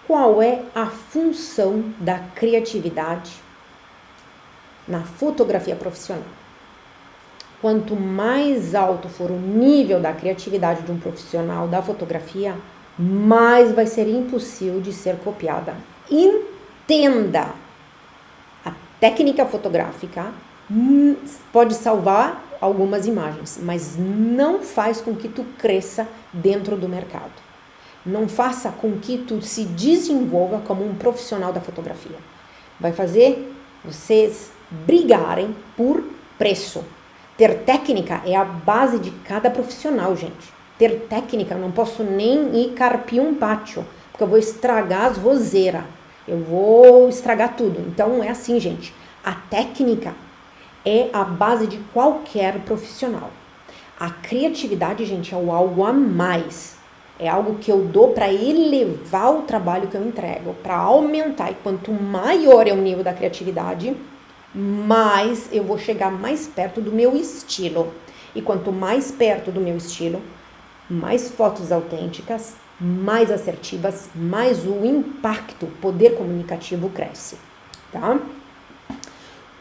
qual é a função da criatividade na fotografia profissional. Quanto mais alto for o nível da criatividade de um profissional da fotografia, mais vai ser impossível de ser copiada. Entenda, a técnica fotográfica pode salvar algumas imagens, mas não faz com que tu cresça dentro do mercado. Não faça com que tu se desenvolva como um profissional da fotografia. Vai fazer vocês brigarem por preço. Ter técnica é a base de cada profissional, gente. Ter técnica, eu não posso nem ir carpir um pátio, porque eu vou estragar as roseiras. Eu vou estragar tudo. Então, é assim, gente. A técnica é a base de qualquer profissional. A criatividade, gente, é algo a mais. É algo que eu dou para elevar o trabalho que eu entrego, para aumentar. E quanto maior é o nível da criatividade, mais eu vou chegar mais perto do meu estilo. E quanto mais perto do meu estilo, mais fotos autênticas, mais assertivas, mais o impacto, o poder comunicativo cresce, tá?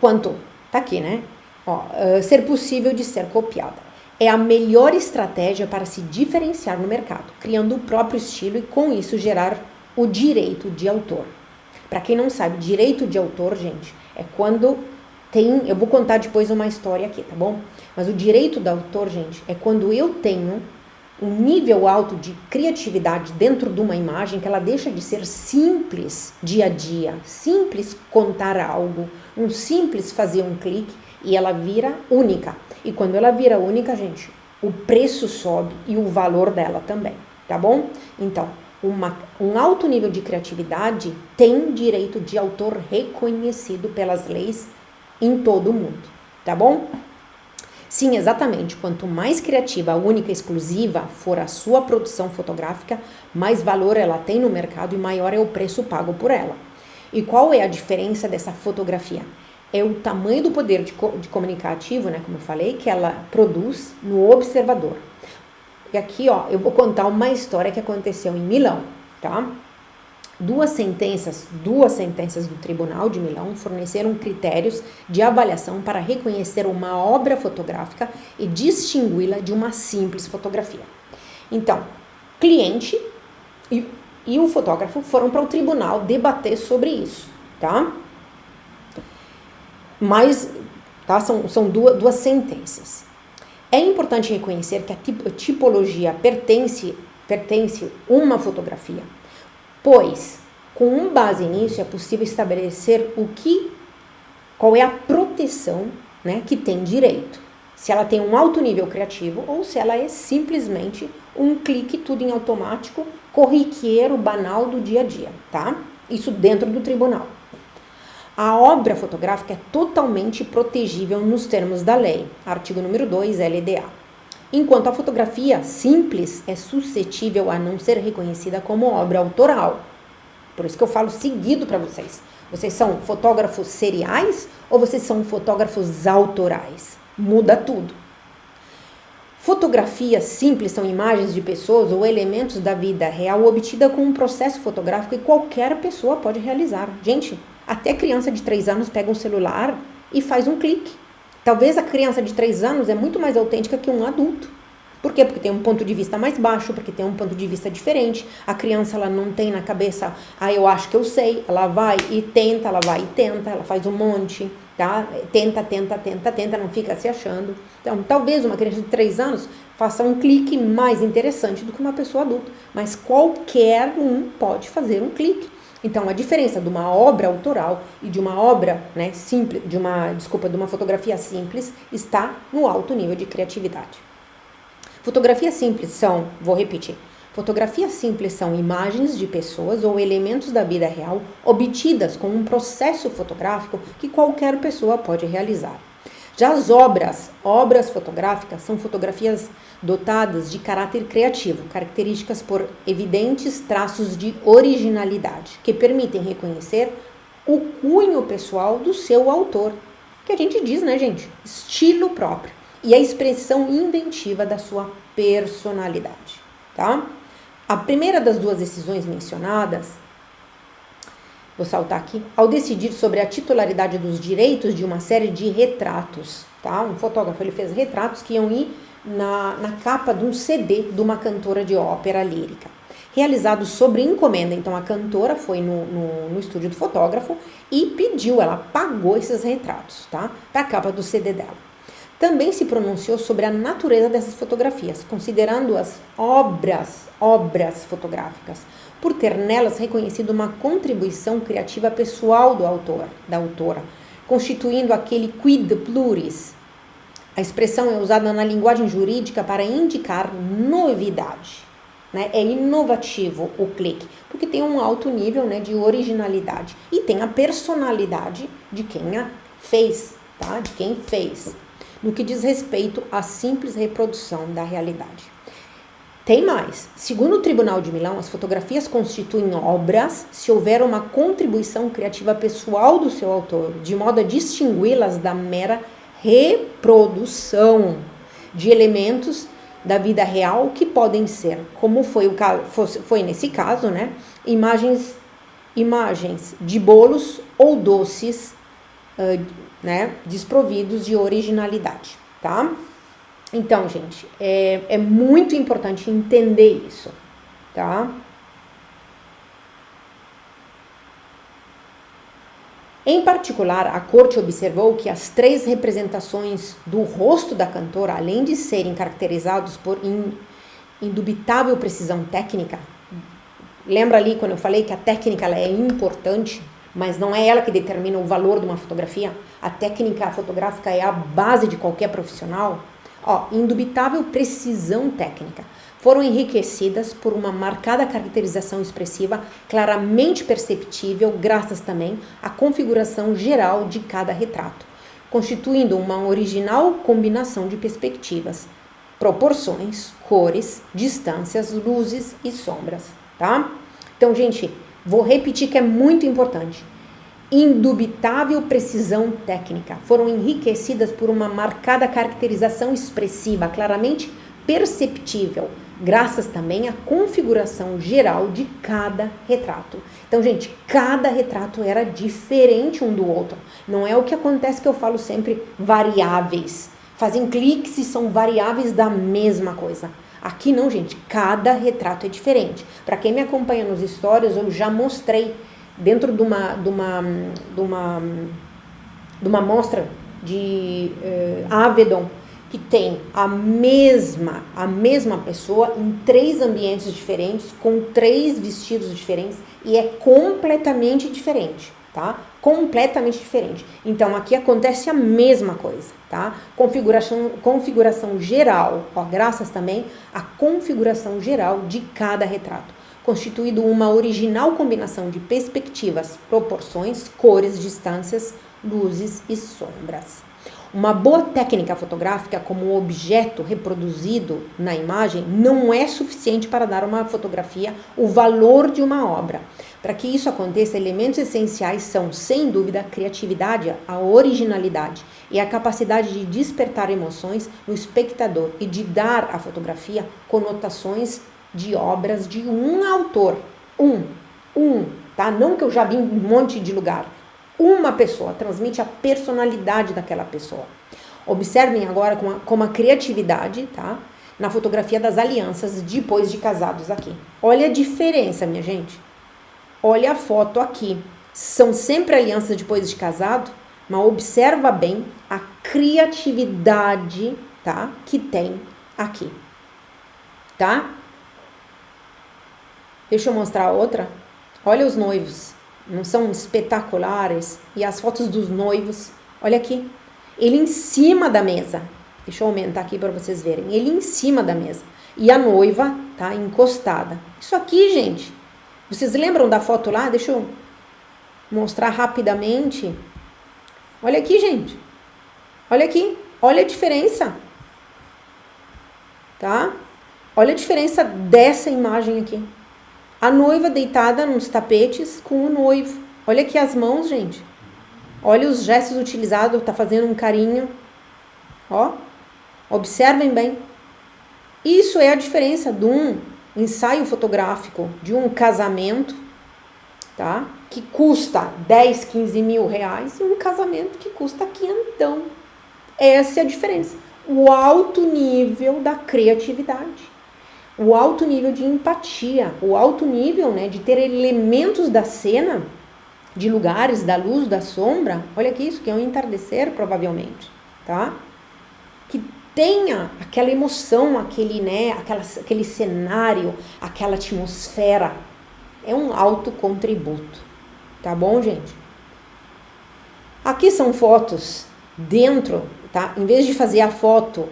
Quanto, tá aqui, né? Ser possível de ser copiada. É a melhor estratégia para se diferenciar no mercado, criando o próprio estilo e com isso gerar o direito de autor. Para quem não sabe, direito de autor, gente, é quando tem... Eu vou contar depois uma história aqui, tá bom? Mas o direito de autor, gente, é quando eu tenho um nível alto de criatividade dentro de uma imagem que ela deixa de ser simples dia a dia, simples contar algo, um simples fazer um clique e ela vira única. E quando ela vira única, gente, o preço sobe e o valor dela também, tá bom? Então, um alto nível de criatividade tem direito de autor reconhecido pelas leis em todo o mundo, tá bom? Sim, exatamente. Quanto mais criativa, única, exclusiva for a sua produção fotográfica, mais valor ela tem no mercado e maior é o preço pago por ela. E qual é a diferença dessa fotografia? É o tamanho do poder de comunicativo, né, como eu falei, que ela produz no observador. E aqui, eu vou contar uma história que aconteceu em Milão, tá? Duas sentenças do Tribunal de Milão forneceram critérios de avaliação para reconhecer uma obra fotográfica e distingui-la de uma simples fotografia. Então, cliente e o fotógrafo foram para o tribunal debater sobre isso, tá? Mas, tá? São duas sentenças. É importante reconhecer que a tipologia pertence uma fotografia, pois, com base nisso, é possível estabelecer qual é a proteção, né, que tem direito. Se ela tem um alto nível criativo ou se ela é simplesmente um clique, tudo em automático, corriqueiro, banal do dia a dia, tá? Isso dentro do tribunal. A obra fotográfica é totalmente protegível nos termos da lei, artigo número 2, LDA. Enquanto a fotografia simples é suscetível a não ser reconhecida como obra autoral. Por isso que eu falo seguido para vocês. Vocês são fotógrafos seriais ou vocês são fotógrafos autorais? Muda tudo. Fotografias simples são imagens de pessoas ou elementos da vida real obtida com um processo fotográfico e qualquer pessoa pode realizar. Gente, até criança de 3 anos pega um celular e faz um clique. Talvez a criança de 3 anos é muito mais autêntica que um adulto. Por quê? Porque tem um ponto de vista mais baixo, porque tem um ponto de vista diferente. A criança, ela não tem na cabeça, eu acho que eu sei. Ela vai e tenta, ela faz um monte, tá? Tenta, não fica se achando. Então, talvez uma criança de 3 anos faça um clique mais interessante do que uma pessoa adulta. Mas qualquer um pode fazer um clique. Então, a diferença de uma obra autoral e de uma obra, né, simples, de uma fotografia simples, está no alto nível de criatividade. Fotografias simples são imagens de pessoas ou elementos da vida real obtidas com um processo fotográfico que qualquer pessoa pode realizar. Já as obras fotográficas são fotografias dotadas de caráter criativo, características por evidentes traços de originalidade, que permitem reconhecer o cunho pessoal do seu autor, que a gente diz, né, gente? Estilo próprio, e a expressão inventiva da sua personalidade, tá? A primeira das duas decisões mencionadas vou saltar aqui, ao decidir sobre a titularidade dos direitos de uma série de retratos, tá? Um fotógrafo, ele fez retratos que iam ir na capa de um CD de uma cantora de ópera lírica, realizados sobre encomenda. Então, a cantora foi no estúdio do fotógrafo e pediu, ela pagou esses retratos, tá? Para a capa do CD dela. Também se pronunciou sobre a natureza dessas fotografias, considerando-as obras fotográficas, por ter nelas reconhecido uma contribuição criativa pessoal do autor, da autora, constituindo aquele quid pluris. A expressão é usada na linguagem jurídica para indicar novidade, né? É inovativo o clique, porque tem um alto nível, né, de originalidade e tem a personalidade de quem a fez, tá? De quem fez, no que diz respeito à simples reprodução da realidade. Tem mais. Segundo o Tribunal de Milão, as fotografias constituem obras se houver uma contribuição criativa pessoal do seu autor, de modo a distingui-las da mera reprodução de elementos da vida real que podem ser, como foi nesse caso, né, imagens de bolos ou doces, né, desprovidos de originalidade, tá? Então, gente, é muito importante entender isso, tá? Em particular, a corte observou que as 3 representações do rosto da cantora, além de serem caracterizados por indubitável precisão técnica, lembra ali quando eu falei que a técnica ela é importante, mas não é ela que determina o valor de uma fotografia? A técnica fotográfica é a base de qualquer profissional. Indubitável precisão técnica. Foram enriquecidas por uma marcada caracterização expressiva claramente perceptível, graças também à configuração geral de cada retrato, constituindo uma original combinação de perspectivas, proporções, cores, distâncias, luzes e sombras, tá? Então, gente, vou repetir que é muito importante. Indubitável precisão técnica. Foram enriquecidas por uma marcada caracterização expressiva, claramente perceptível, graças também à configuração geral de cada retrato. Então, gente, cada retrato era diferente um do outro. Não é o que acontece que eu falo sempre, variáveis. Fazem cliques e são variáveis da mesma coisa. Aqui não, gente, cada retrato é diferente. Para quem me acompanha nos stories, eu já mostrei dentro de uma mostra de Avedon, que tem a mesma pessoa em 3 ambientes diferentes, com 3 vestidos diferentes, e é completamente diferente, tá? Completamente diferente. Então, aqui acontece a mesma coisa, tá? Configuração geral, graças também à configuração geral de cada retrato, constituído uma original combinação de perspectivas, proporções, cores, distâncias, luzes e sombras. Uma boa técnica fotográfica como objeto reproduzido na imagem não é suficiente para dar a uma fotografia o valor de uma obra. Para que isso aconteça, elementos essenciais são, sem dúvida, a criatividade, a originalidade e a capacidade de despertar emoções no espectador e de dar à fotografia conotações de obras de um autor. Tá? Não que eu já vi em um monte de lugar. Uma pessoa transmite a personalidade daquela pessoa. Observem agora como a criatividade, tá? Na fotografia das alianças depois de casados aqui. Olha a diferença, minha gente. Olha a foto aqui. São sempre alianças depois de casado, mas observa bem a criatividade, tá? Que tem aqui, tá? Deixa eu mostrar outra. Olha os noivos. Não são espetaculares? E as fotos dos noivos, olha aqui, ele em cima da mesa, deixa eu aumentar aqui para vocês verem, ele em cima da mesa, e a noiva tá encostada. Isso aqui, gente, vocês lembram da foto lá? Deixa eu mostrar rapidamente. Olha aqui, gente, olha aqui, olha a diferença, tá? Olha a diferença dessa imagem aqui. A noiva deitada nos tapetes com o noivo. Olha aqui as mãos, gente. Olha os gestos utilizados, tá fazendo um carinho. Ó, observem bem. Isso é a diferença de um ensaio fotográfico, de um casamento, tá? Que custa 10, 15 mil reais e um casamento que custa quinhentão. Essa é a diferença. O alto nível da criatividade, o alto nível de empatia, o alto nível, né, de ter elementos da cena, de lugares, da luz, da sombra. Olha aqui, isso que é um entardecer, provavelmente, tá? Que tenha aquela emoção, aquele cenário, aquela atmosfera. É um alto contributo, tá bom, gente? Aqui são fotos dentro, tá? Em vez de fazer a foto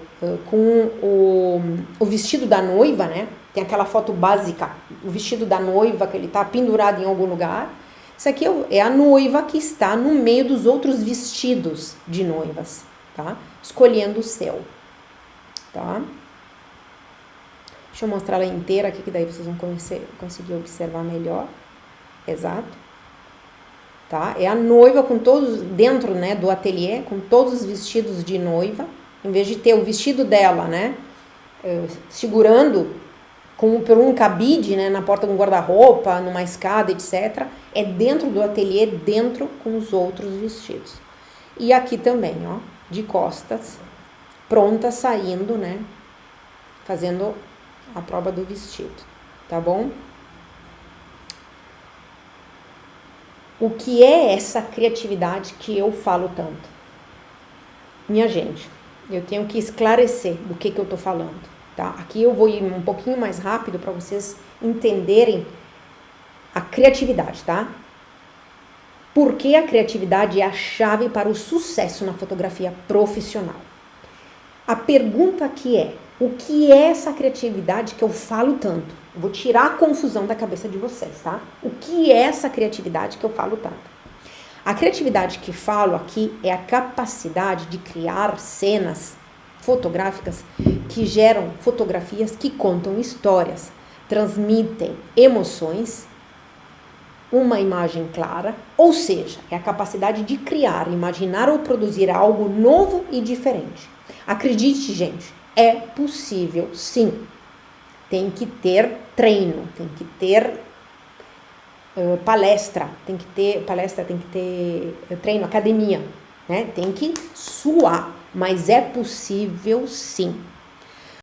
com o vestido da noiva, né? Tem aquela foto básica, o vestido da noiva que ele tá pendurado em algum lugar. Isso aqui é a noiva que está no meio dos outros vestidos de noivas, tá? Escolhendo o seu, tá? Deixa eu mostrar ela inteira aqui, que daí vocês vão conseguir observar melhor. Exato. Tá? É a noiva com todos, dentro, né, do ateliê, com todos os vestidos de noiva. Em vez de ter o vestido dela, né, segurando por um cabide, né, na porta de um guarda-roupa, numa escada, etc. É dentro do ateliê, dentro com os outros vestidos. E aqui também, ó, de costas, pronta, saindo, né, fazendo a prova do vestido, tá bom? O que é essa criatividade que eu falo tanto? Minha gente, eu tenho que esclarecer do que eu tô falando, tá? Aqui eu vou ir um pouquinho mais rápido para vocês entenderem a criatividade, tá? Porque a criatividade é a chave para o sucesso na fotografia profissional. A pergunta aqui é: o que é essa criatividade que eu falo tanto? Eu vou tirar a confusão da cabeça de vocês, tá? O que é essa criatividade que eu falo tanto? A criatividade que falo aqui é a capacidade de criar cenas fotográficas que geram fotografias que contam histórias, transmitem emoções, uma imagem clara, ou seja, é a capacidade de criar, imaginar ou produzir algo novo e diferente. Acredite, gente, é possível, sim. Tem que ter treino, tem que ter palestra, tem que ter treino, academia, né? Tem que suar, mas é possível, sim.